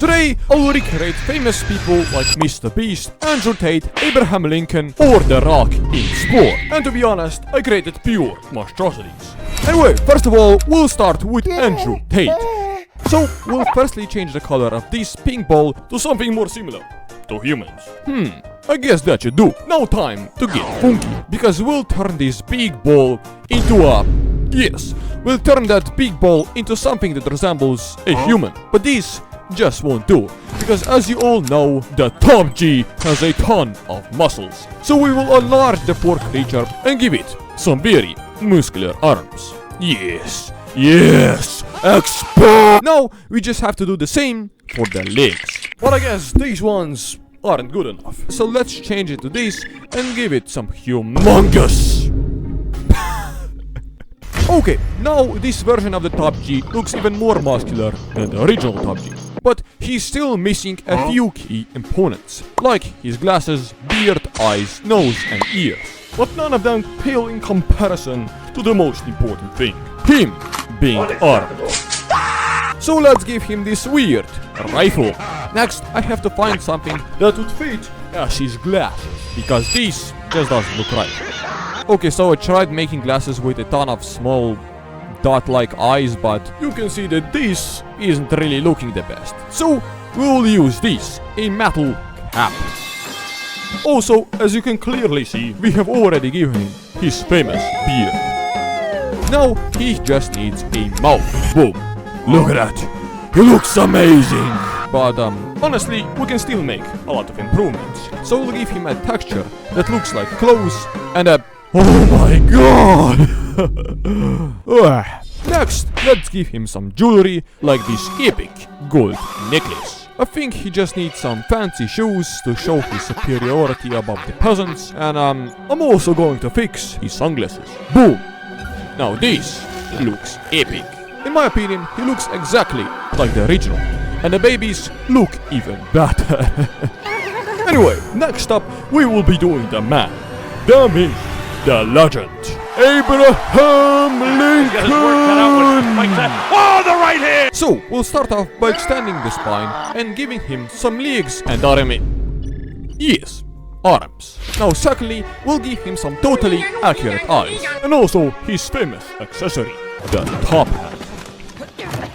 Today, I'll recreate famous people like Mr. Beast, Andrew Tate, Abraham Lincoln, or The Rock in Spore. And to be honest, I created pure monstrosities. Anyway, first of all, we'll start with Andrew Tate. So, we'll firstly change the color of this pink ball to something more similar to humans. I guess that should do. Now time to get funky, because we'll turn this big ball into a... Yes, we'll turn that big ball into something that resembles a human. But this just won't do, because as you all know, the top G has a ton of muscles. So we will enlarge the poor creature and give it some very muscular arms. Yes, expand! Now we just have to do the same for the legs. But I guess these ones aren't good enough. So let's change it to this and give it some humongous. Okay, now this version of the top G looks even more muscular than the original top G. But he's still missing a few key components, like his glasses, beard, eyes, nose and ears. But none of them pale in comparison to the most important thing, him being armed. So let's give him this weird rifle. Next, I have to find something that would fit as his glasses, because this just doesn't look right. Okay, so I tried making glasses with a ton of small dot-like eyes, but you can see that this isn't really looking the best. So we'll use this, a metal cap. Also, as you can clearly see, we have already given him his famous beard. Now he just needs a mouth. Boom. Look at that. He looks amazing. But honestly, we can still make a lot of improvements. So we'll give him a texture that looks like clothes and a... Oh my god! Next, let's give him some jewelry, like this epic gold necklace. I think he just needs some fancy shoes to show his superiority above the peasants, and I'm also going to fix his sunglasses. Boom! Now this looks epic. In my opinion, he looks exactly like the original, and the babies look even better. Anyway, next up, we will be doing the man, the myth, the legend, Abraham Lincoln! Oh, the right hand! So, we'll start off by extending the spine and giving him some legs and Yes, arms. Now, secondly, we'll give him some totally accurate eyes, and also his famous accessory, the top hat.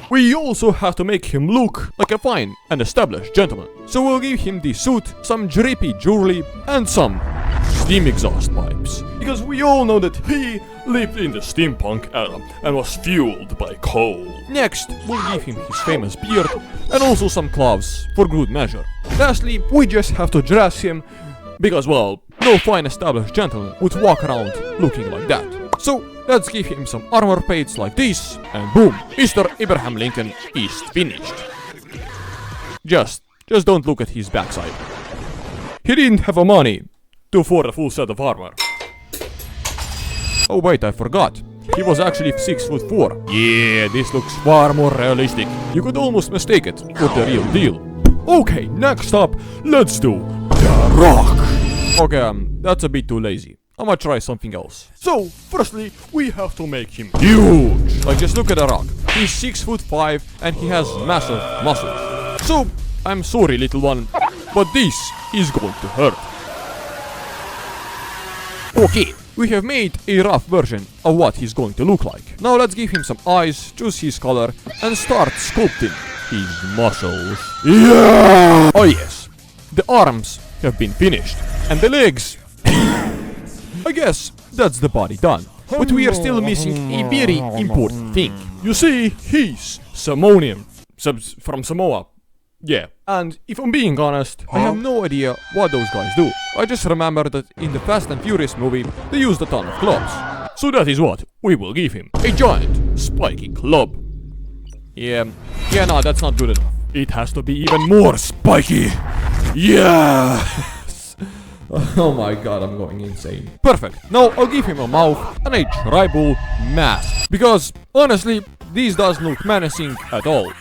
We also have to make him look like a fine and established gentleman. So we'll give him the suit, some drippy jewelry, and some steam exhaust pipes. Because we all know that he lived in the steampunk era and was fueled by coal. Next, we'll give him his famous beard and also some gloves for good measure. Lastly, we just have to dress him because, well, no fine established gentleman would walk around looking like that. So, let's give him some armor plates like this, and boom, Mr. Abraham Lincoln is finished. Just don't look at his backside. He didn't have the money to afford a full set of armor. Oh wait, I forgot. He was actually 6'4". Yeah, this looks far more realistic. You could almost mistake it for the real deal. Okay, next up, let's do The Rock. Okay, that's a bit too lazy. I'm gonna try something else. So, firstly, we have to make him huge. Like, just look at The Rock. He's 6'5" and he has massive muscles. So, I'm sorry, little one, but this is going to hurt. Okay, we have made a rough version of what he's going to look like. Now let's give him some eyes, choose his color, and start sculpting his muscles. Yeah! Oh yes, the arms have been finished, and the legs... I guess that's the body done. But we are still missing a very important thing. You see, he's Samoan. From Samoa. Yeah. And if I'm being honest, I have no idea what those guys do. I just remember that in the Fast and Furious movie, they used a ton of clubs. So that is what we will give him. A giant, spiky club. Yeah, no, that's not good enough. It has to be even more spiky. Yeah! Oh my god, I'm going insane. Perfect. Now I'll give him a mouth and a tribal mask. Because, honestly, this doesn't look menacing at all.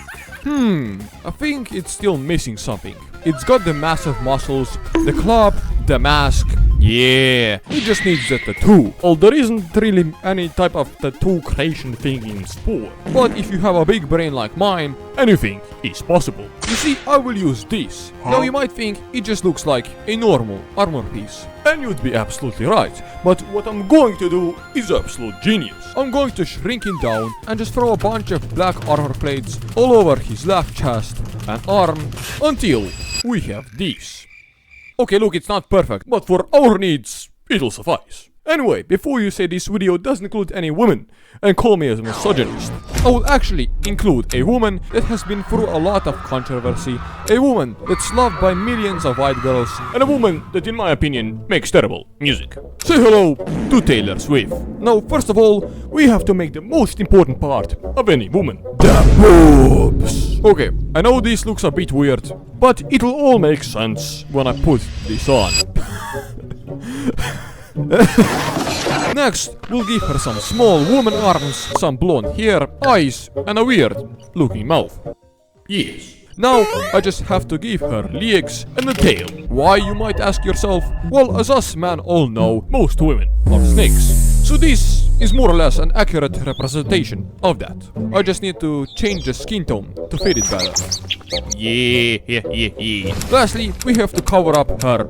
I think it's still missing something. It's got the massive muscles, the club, the mask. Yeah, he just needs a tattoo. Well, there isn't really any type of tattoo creation thing in Spore. But if you have a big brain like mine, anything is possible. You see, I will use this. Now you might think it just looks like a normal armor piece. And you'd be absolutely right. But what I'm going to do is absolute genius. I'm going to shrink him down and just throw a bunch of black armor plates all over his left chest and arm until we have this. Okay, look, it's not perfect, but for our needs, it'll suffice. Anyway, before you say this video doesn't include any women and call me as a misogynist, I will actually include a woman that has been through a lot of controversy, a woman that's loved by millions of white girls, and a woman that in my opinion makes terrible music. Say hello to Taylor Swift. Now, first of all, we have to make the most important part of any woman. The boobs! Okay, I know this looks a bit weird, but it'll all make sense when I put this on. Next, we'll give her some small woman arms, some blonde hair, eyes, and a weird looking mouth. Yes. Now, I just have to give her legs and a tail. Why, you might ask yourself? Well, as us men all know, most women are snakes. So this is more or less an accurate representation of that. I just need to change the skin tone to fit it better. Yeah. Lastly, we have to cover up her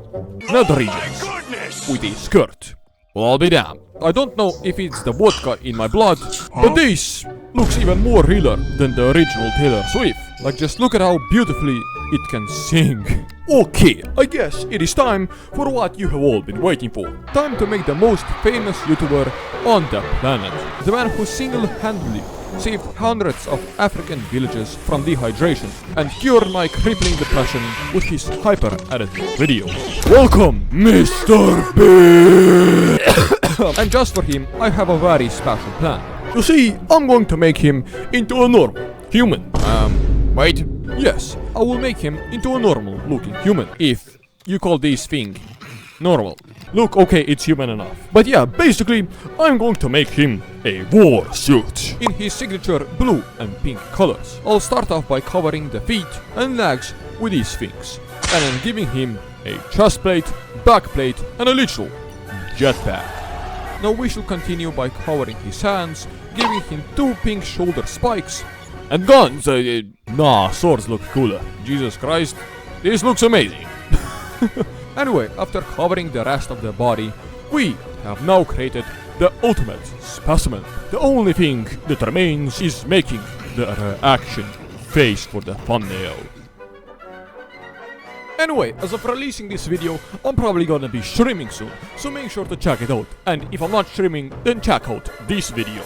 nether regions with a skirt. Well, I'll be damned. I don't know if it's the vodka in my blood, but this looks even more realer than the original Taylor Swift. Like, just look at how beautifully it can sing. Okay, I guess it is time for what you have all been waiting for. Time to make the most famous YouTuber on the planet. The man who single-handedly saved hundreds of African villages from dehydration and cured my crippling depression with his hyper-edited videos. Welcome, Mr. B! And just for him, I have a very special plan. You see, I'm going to make him into a normal human. Wait. Yes, I will make him into a normal looking human. If you call this thing normal. Look, okay, it's human enough. But yeah, basically, I'm going to make him a war suit in his signature blue and pink colors. I'll start off by covering the feet and legs with these things, and then giving him a chest plate, back plate, and a literal jetpack. Now we shall continue by covering his hands, giving him 2 pink shoulder spikes, and guns. Nah, swords look cooler. Jesus Christ, this looks amazing. Anyway, after covering the rest of the body, we have now created the ultimate specimen. The only thing that remains is making the reaction face for the thumbnail. Anyway, as of releasing this video, I'm probably gonna be streaming soon, so make sure to check it out. And if I'm not streaming, then check out this video.